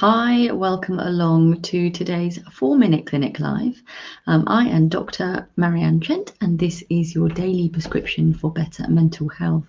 Hi, welcome along to today's 4-Minute Clinic Live. I am Dr. Marianne Trent, and this is your daily prescription for better mental health.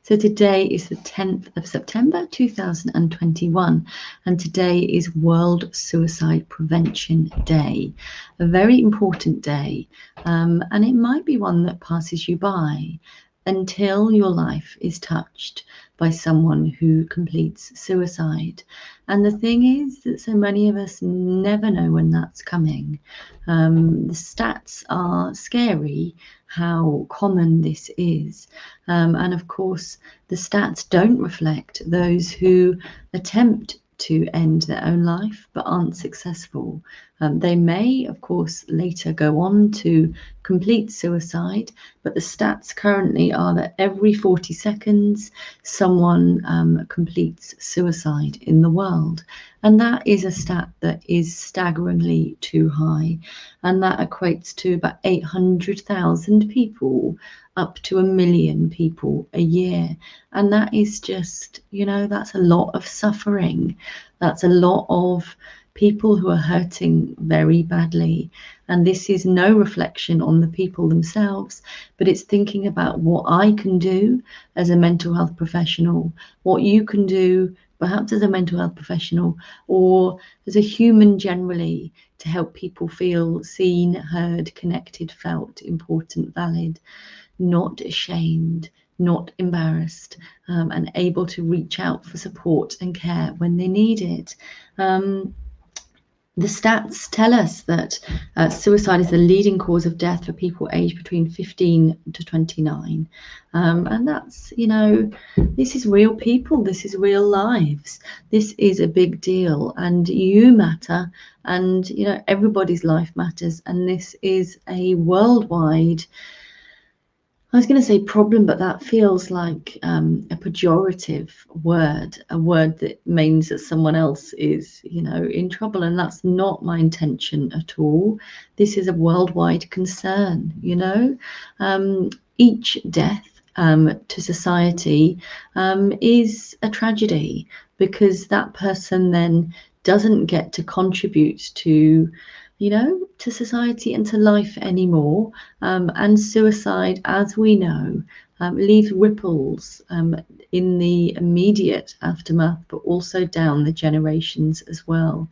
So today is the 10th of September 2021, and today is World Suicide Prevention Day, a very important day, and it might be one that passes you by until your life is touched by someone who completes suicide. And the thing is that so many of us never know when that's coming. The stats are scary, how common this is. And of course, the stats don't reflect those who attempt to end their own life but aren't successful. They may, of course, later go on to complete suicide, but the stats currently are that every 40 seconds someone completes suicide in the world. And that is a stat that is staggeringly too high. And that equates to about 800,000 people, up to 1 million people a year. And that is just, that's a lot of suffering. That's a lot of people who are hurting very badly. And this is no reflection on the people themselves, but it's thinking about what I can do as a mental health professional, what you can do perhaps as a mental health professional or as a human generally, to help people feel seen, heard, connected, felt, important, valid, not ashamed, not embarrassed, and able to reach out for support and care when they need it. The stats tell us that suicide is the leading cause of death for people aged between 15 to 29. And that's, this is real people, this is real lives. This is a big deal, and you matter, and, everybody's life matters. And this is a worldwide, I was going to say problem, but that feels like a pejorative word, a word that means that someone else is, in trouble. And that's not my intention at all. This is a worldwide concern, Each death to society is a tragedy, because that person then doesn't get to contribute to society and to life anymore. And suicide, as we know, leaves ripples in the immediate aftermath, but also down the generations as well.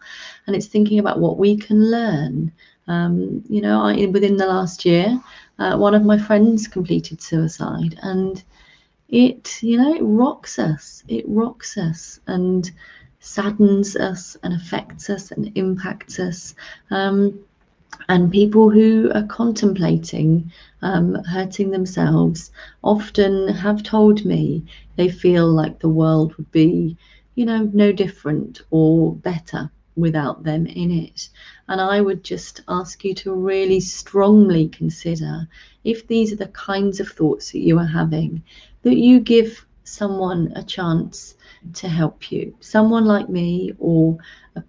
And it's thinking about what we can learn. Within the last year, one of my friends completed suicide, and it rocks us. It rocks us and saddens us and affects us and impacts us. And people who are contemplating hurting themselves often have told me they feel like the world would be, no different or better without them in it. And I would just ask you to really strongly consider, if these are the kinds of thoughts that you are having, that you give someone a chance to help you, someone like me, or a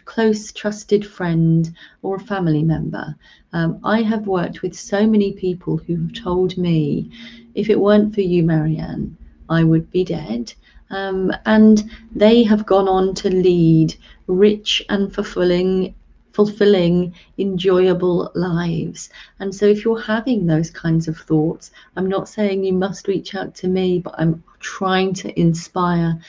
close trusted friend or a family member. I have worked with so many people who have told me, if it weren't for you, Marianne, I would be dead. And they have gone on to lead rich and fulfilling, enjoyable lives. And so if you're having those kinds of thoughts, I'm not saying you must reach out to me, but I'm trying to inspire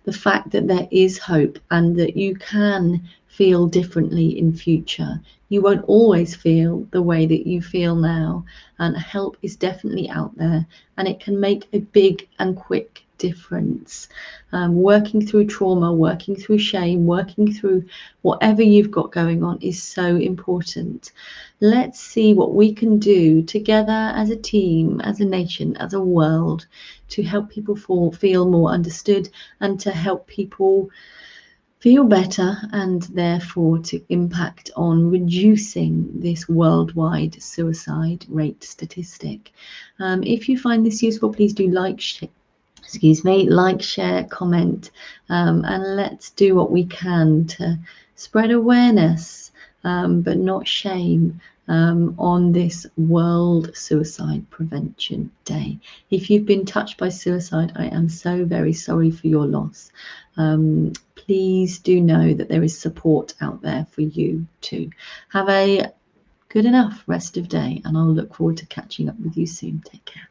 the fact that there is hope and that you can feel differently in future. You won't always feel the way that you feel now, and help is definitely out there, and it can make a big and quick difference. Working through trauma, working through shame, working through whatever you've got going on is so important. Let's see what we can do together as a team, as a nation, as a world, to help people feel more understood, and to help people feel better, and therefore to impact on reducing this worldwide suicide rate statistic. If you find this useful, please do like, share, comment, and let's do what we can to spread awareness, but not shame, on this World Suicide Prevention Day. If you've been touched by suicide, I am so very sorry for your loss. please do know that there is support out there for you too. Have a good enough rest of day, and I'll look forward to catching up with you soon. Take care.